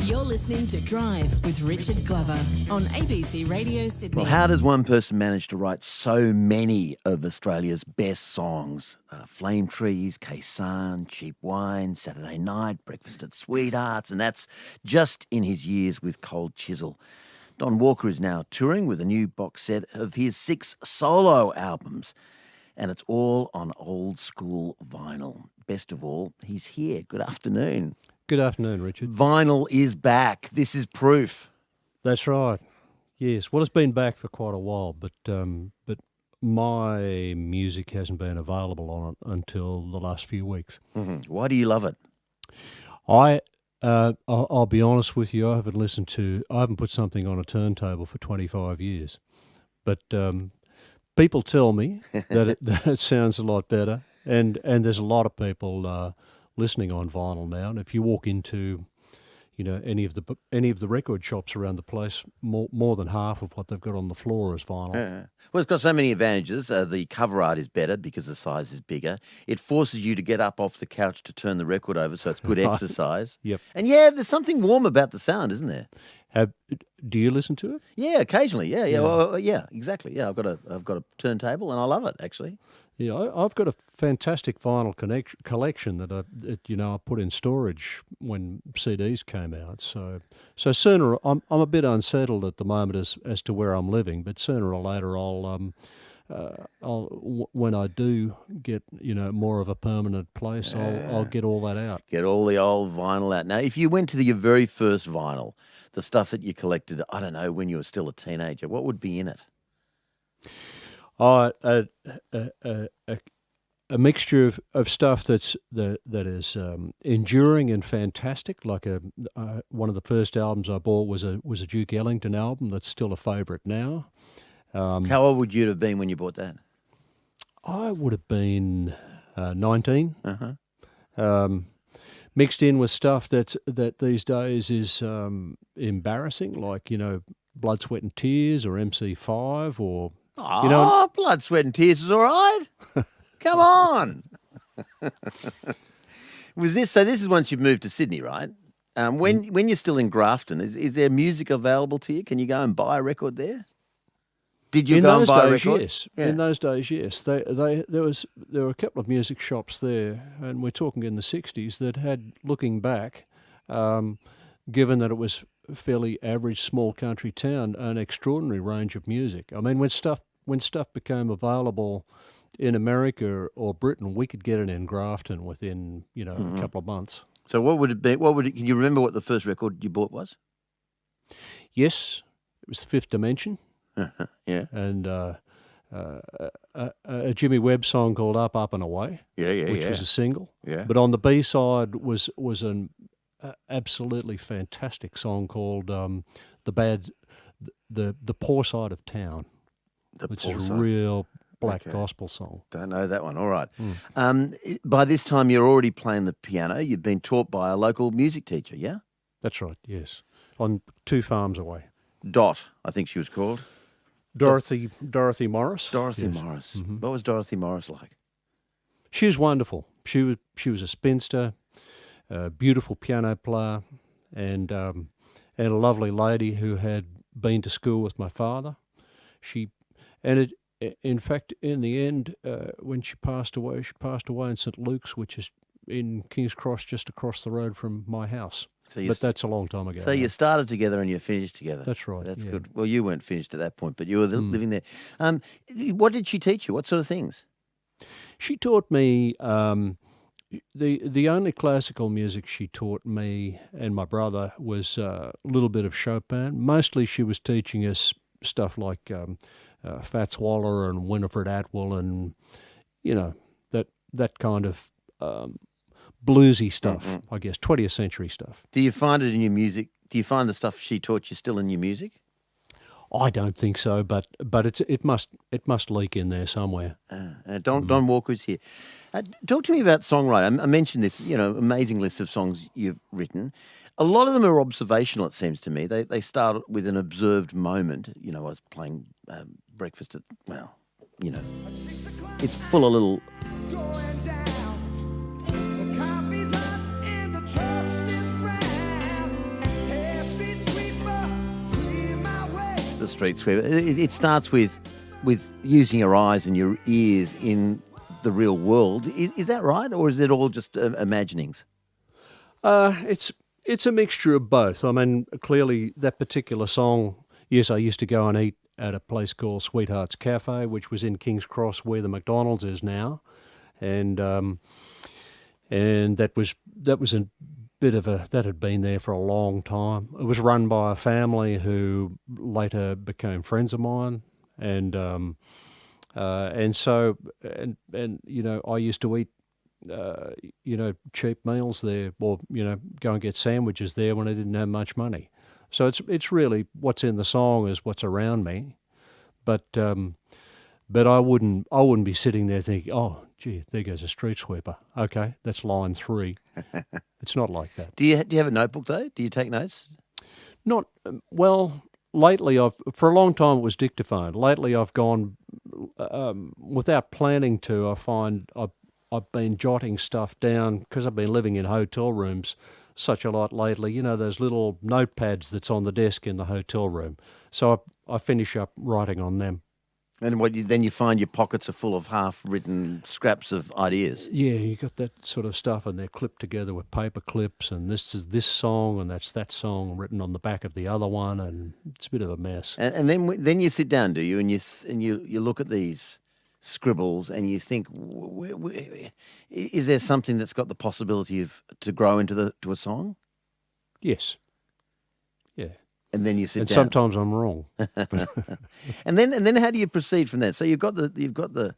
You're listening to Drive with Richard Glover on ABC Radio Sydney. Well, how does one person manage to write so many of Australia's best songs? Flame Trees, Kaysan, Cheap Wine, Saturday Night, Breakfast at Sweethearts, and that's just in his years with Cold Chisel. Don Walker is now touring with a new box set of his 6 solo albums, and it's all on old school vinyl. Best of all, he's here. Good afternoon. Good afternoon, Richard. Vinyl is back. This is proof. That's right. Yes. Well, it's been back for quite a while, but my music hasn't been available on it until the last few weeks. Mm-hmm. Why do you love it? I'll be honest with you. I haven't put something on a turntable for 25 years, but people tell me that it sounds a lot better, and there's a lot of people listening on vinyl now. And if you walk into, any of the record shops around the place, more than half of what they've got on the floor is vinyl. Yeah. Well, it's got so many advantages. The cover art is better because the size is bigger. It forces you to get up off the couch to turn the record over, so it's good exercise. Yep. And yeah, there's something warm about the sound, isn't there? Do you listen to it? Yeah, occasionally. Yeah. Well, yeah, exactly. Yeah, I've got a turntable and I love it actually. Yeah, I've got a fantastic vinyl collection that I put in storage when CDs came out. So sooner, I'm a bit unsettled at the moment as to where I'm living, but sooner or later when I do get more of a permanent place, I'll get all that out. Get all the old vinyl out. Now, if you went to your very first vinyl, the stuff that you collected, I don't know, when you were still a teenager, what would be in it? A mixture of stuff that is enduring and fantastic. Like one of the first albums I bought was a Duke Ellington album that's still a favourite now. How old would you have been when you bought that? I would have been 19. Uh-huh. Mixed in with stuff that these days is embarrassing, like Blood, Sweat and Tears or MC5 or. Blood, Sweat and Tears is all right. Come on. This is once you've moved to Sydney, right? When you're still in Grafton, is there music available to you? Can you go and buy a record there? Did you go and buy a record? Yes. Yeah. In those days, yes. There were a couple of music shops there, and we're talking in the 60s, that had, looking back, given that it was a fairly average small country town, an extraordinary range of music. I mean, when stuff became available in America or Britain, we could get it in Grafton within a couple of months. So what would it be? Can you remember what the first record you bought was? Yes, it was The Fifth Dimension. Yeah. And a Jimmy Webb song called Up, Up and Away. Which was a single. Yeah. But on the B-side was an absolutely fantastic song called The Poor Side of Town, which is a real black gospel song. Don't know that one. All right. By this time, you're already playing the piano. You've been taught by a local music teacher, yeah? That's right, yes. On 2 farms away. Dot, I think she was called. Dorothy Morris. Dorothy Morris. Mm-hmm. What was Dorothy Morris like? She was wonderful. She was a spinster, a beautiful piano player, and a lovely lady who had been to school with my father. In fact, in the end, when she passed away in St. Luke's, which is in King's Cross, just across the road from my house. But that's a long time ago. So you started together and you finished together. That's right. That's good. Well, you weren't finished at that point, but you were living there. What did she teach you? What sort of things? She taught me the only classical music she taught me and my brother was a little bit of Chopin. Mostly she was teaching us stuff like Fats Waller and Winifred Atwell and, that kind of bluesy stuff, I guess, 20th century stuff. Do you find it in your music? Do you find the stuff she taught you still in your music? I don't think so, but it must leak in there somewhere. Don Walker's here. Talk to me about songwriting. I mentioned this, amazing list of songs you've written. A lot of them are observational, it seems to me. They start with an observed moment. I was playing breakfast at, it's full of little... Street Sweeper. It starts with using your eyes and your ears in the real world. Is that right, or is it all just imaginings? It's a mixture of both. I mean, clearly that particular song. Yes, I used to go and eat at a place called Sweetheart's Cafe, which was in King's Cross, where the McDonald's is now, and that was a bit of that had been there for a long time. It was run by a family who later became friends of mine, and so I used to eat cheap meals there, or go and get sandwiches there when I didn't have much money. So it's really what's in the song is what's around me, but I wouldn't be sitting there thinking, oh, gee, there goes a street sweeper. Okay, that's line 3. It's not like that. Do you have a notebook though? Do you take notes? Not well. Lately, for a long time it was dictaphone. Lately, I've gone without planning to. I find I've been jotting stuff down because I've been living in hotel rooms such a lot lately. Those little notepads that's on the desk in the hotel room. So I finish up writing on them. And then you find your pockets are full of half-written scraps of ideas. Yeah, you got that sort of stuff, and they're clipped together with paper clips, and this is this song, and that's that song written on the back of the other one, and it's a bit of a mess. And then you sit down, do you? And you look at these scribbles, and you think, is there something that's got the possibility to grow into a song? Yes. Yeah. And then you sit and down. Sometimes I'm wrong. and then how do you proceed from there? So you've got the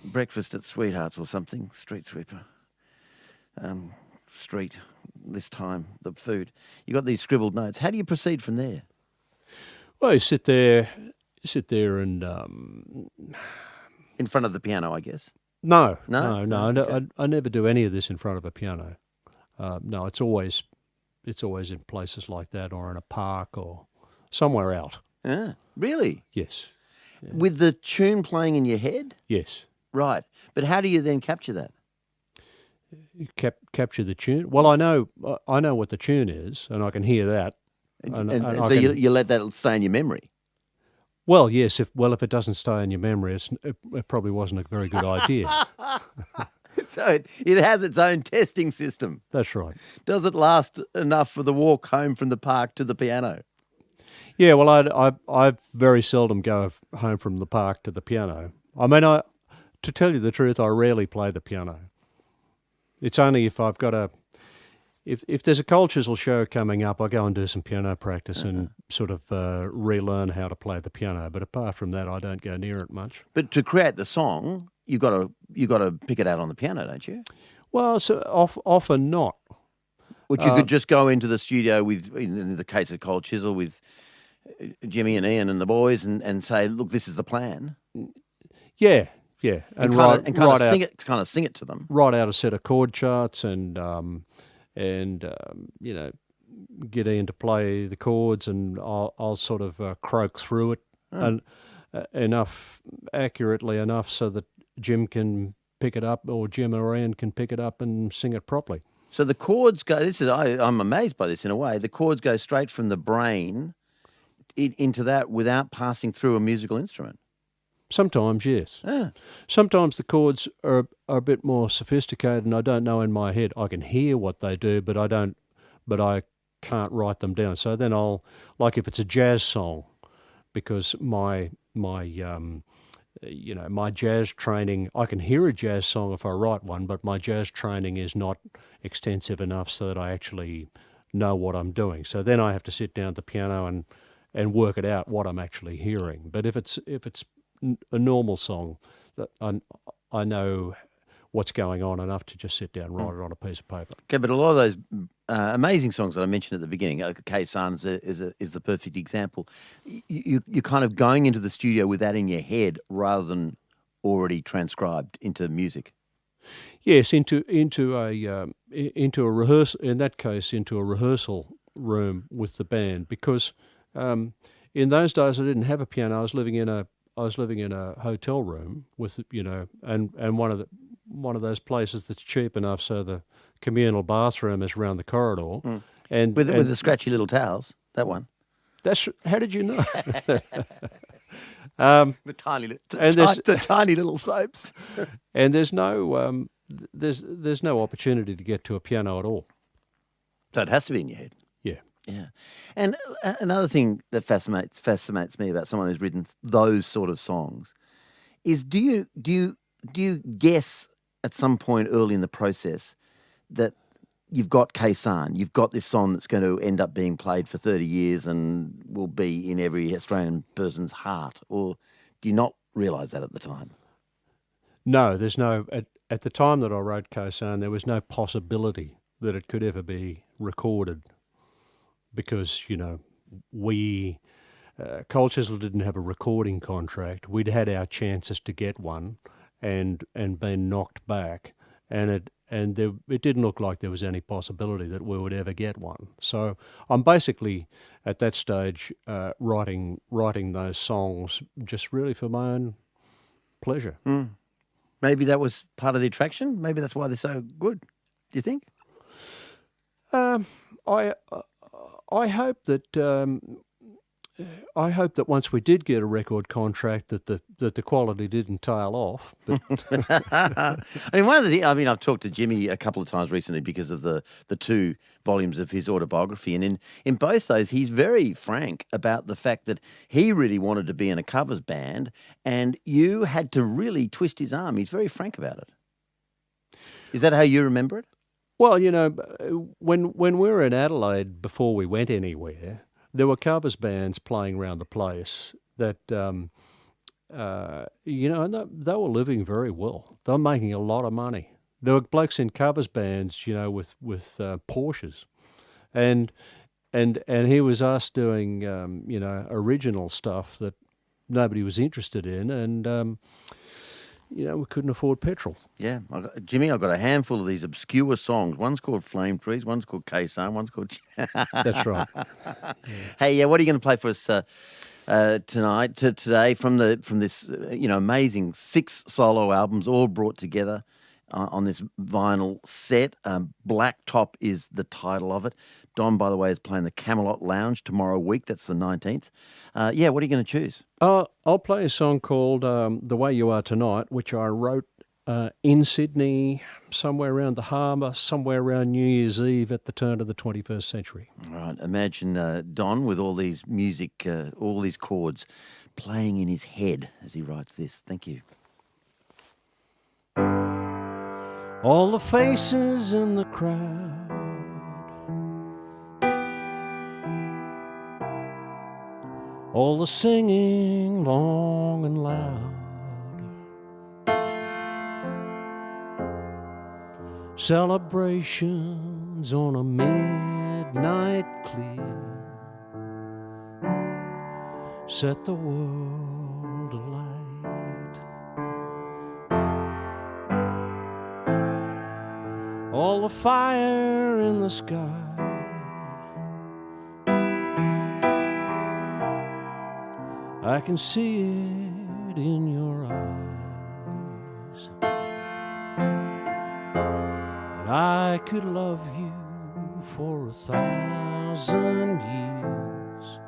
breakfast at Sweethearts or something, street sweeper, street. This time the food. You got these scribbled notes. How do you proceed from there? Well, you sit there and in front of the piano, I guess. No. Okay. I never do any of this in front of a piano. No, it's always in places like that, or in a park, or somewhere out. Ah, really? Yes. Yeah. With the tune playing in your head? Yes. Right. But how do you then capture that? You capture the tune. Well, I know what the tune is, and I can hear that. And so you let that stay in your memory? Well, yes. If it doesn't stay in your memory, it probably wasn't a very good idea. So it has its own testing system. That's right. Does it last enough for the walk home from the park to the piano? Yeah, well, I very seldom go home from the park to the piano. I mean, to tell you the truth, I rarely play the piano. It's only if I've got if there's a Cold Chisel show coming up, I go and do some piano practice and sort of relearn how to play the piano. But apart from that, I don't go near it much. But to create the song, you got to pick it out on the piano, don't you? Well, so often not. Which you could just go into the studio with, in the case of Cold Chisel, with Jimmy and Ian and the boys, and say, "Look, this is the plan." Yeah, and kind of sing it to them. Write out a set of chord charts and get Ian to play the chords, and I'll sort of croak through it and accurately enough so that Jim can pick it up, or Jim or Ian can pick it up and sing it properly. So the chords go. I'm amazed by this in a way. The chords go straight from the brain into that without passing through a musical instrument. Sometimes, yes. Yeah. Sometimes the chords are a bit more sophisticated, and I don't know in my head. I can hear what they do, but I can't write them down. So then I'll, like if it's a jazz song, because my jazz training, I can hear a jazz song if I write one, but my jazz training is not extensive enough so that I actually know what I'm doing. So then I have to sit down at the piano and work it out what I'm actually hearing. But if it's a normal song, that I know what's going on enough to just sit down and write it on a piece of paper. Okay, but a lot of those amazing songs that I mentioned at the beginning, K-San is the perfect example. You're kind of going into the studio with that in your head rather than already transcribed into music. Yes, into a rehearsal. In that case, into a rehearsal room with the band, because in those days I didn't have a piano. I was living in a hotel room with and one of those places that's cheap enough so the communal bathroom is around the corridor. And with the scratchy little towels, that one. How did you know? The tiny little soaps. And there's no there's no opportunity to get to a piano at all. So it has to be in your head. Yeah. Yeah. And another thing that fascinates me about someone who's written those sort of songs is do you guess at some point early in the process that you've got Kaysan, you've got this song that's going to end up being played for 30 years and will be in every Australian person's heart, or do you not realise that at the time? No, there's no at the time that I wrote Kaysan, there was no possibility that it could ever be recorded because, we, Cold Chisel didn't have a recording contract. We'd had our chances to get one and been knocked back, and it didn't look like there was any possibility that we would ever get one. So I'm basically, at that stage, writing those songs just really for my own pleasure. Mm. Maybe that was part of the attraction? Maybe that's why they're so good, do you think? I hope that once we did get a record contract that the quality didn't tail off. But I mean, one of the things, I've talked to Jimmy a couple of times recently because of the 2 volumes of his autobiography, and in both those, he's very frank about the fact that he really wanted to be in a covers band, and you had to really twist his arm. He's very frank about it. Is that how you remember it? Well, when we were in Adelaide before we went anywhere, there were covers bands playing around the place that, and they were living very well. They were making a lot of money. There were blokes in covers bands, with Porsches, and here was us doing, original stuff that nobody was interested in, and we couldn't afford petrol. Yeah. Jimmy, I've got a handful of these obscure songs. One's called Flame Trees, one's called Kaysan, one's called... That's right. Yeah. Hey, what are you going to play for us today from this, amazing 6 solo albums all brought together on this vinyl set? Blacktop is the title of it. Don, by the way, is playing the Camelot Lounge tomorrow week. That's the 19th. What are you going to choose? I'll play a song called The Way You Are Tonight, which I wrote in Sydney, somewhere around the harbour, somewhere around New Year's Eve at the turn of the 21st century. Right. Imagine Don with all these music, all these chords playing in his head as he writes this. Thank you. All the faces in the crowd, all the singing long and loud, celebrations on a midnight clear, set the world alight. All the fire in the sky, I can see it in your eyes, and I could love you for 1,000 years,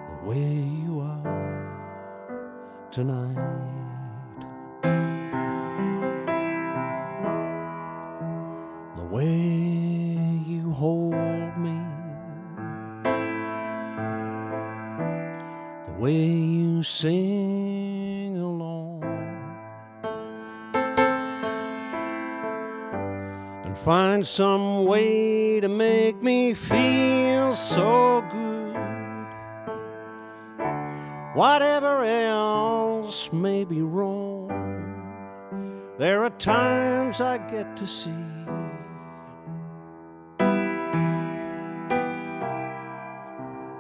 the way you are tonight. The way you hold me, the way you sing along, and find some way to make me feel so good. Whatever else may be wrong, there are times I get to see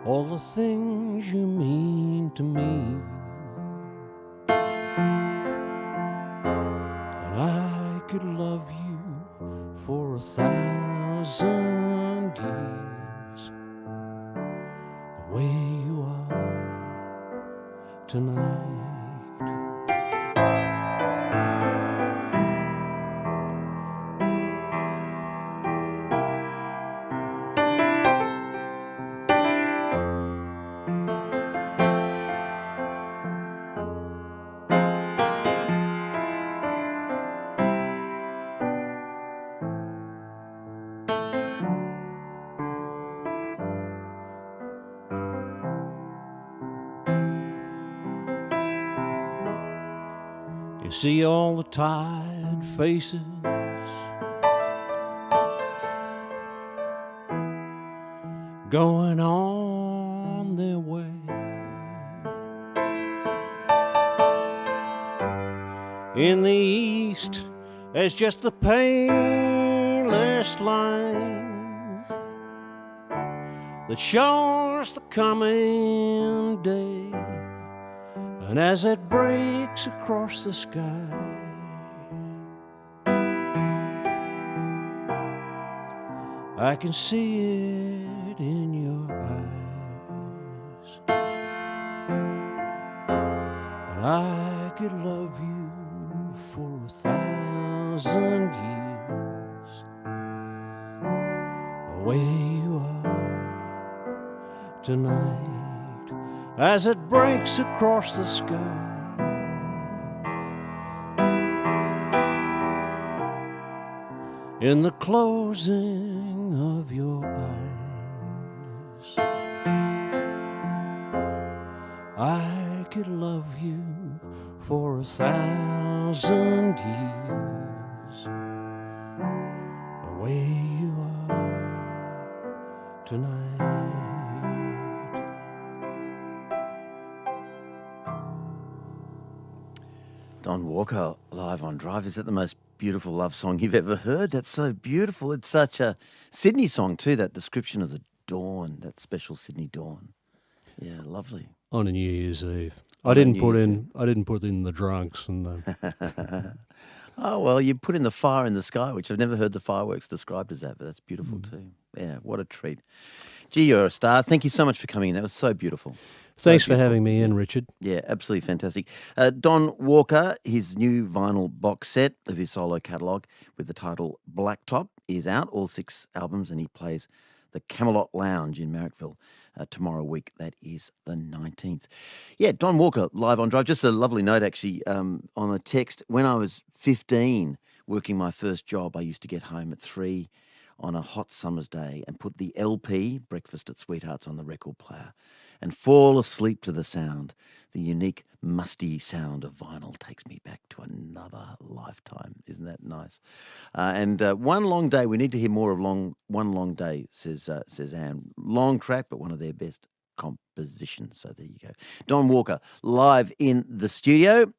all the things you mean to me, and I could love you for 1,000 years, the way you are tonight. You see all the tired faces going on their way. In the east, there's just the painless line that shows the coming day. And as it breaks across the sky, I can see it in your eyes. And I could love you for 1,000 years, the way you are tonight, as it breaks across the sky. In the closing of your eyes, I could love you for 1,000 years, the way you are tonight. Don Walker, live on Drive. Is that the most beautiful love song you've ever heard? That's so beautiful. It's such a Sydney song too, that description of the dawn, that special Sydney dawn. Yeah, lovely. On a New Year's Eve. On I a didn't New put Year's in the drunks and the Oh, well, you put in the fire in the sky, which I've never heard the fireworks described as that, but that's beautiful too. Yeah, what a treat. Gee, you're a star. Thank you so much for coming in. That was so beautiful. Thanks for having me in, Richard. Yeah, absolutely fantastic. Don Walker, his new vinyl box set of his solo catalogue with the title Blacktop is out, all 6 albums, and he plays the Camelot Lounge in Marrickville tomorrow week. That is the 19th. Yeah, Don Walker, live on Drive. Just a lovely note, actually, on a text. When I was 15, working my first job, I used to get home at 3 on a hot summer's day and put the LP, Breakfast at Sweethearts, on the record player and fall asleep to the sound. The unique, musty sound of vinyl takes me back to another lifetime. Isn't that nice? And One Long Day, we need to hear more of One Long Day, says Anne. Long track, but one of their best compositions. So there you go. Don Walker, live in the studio.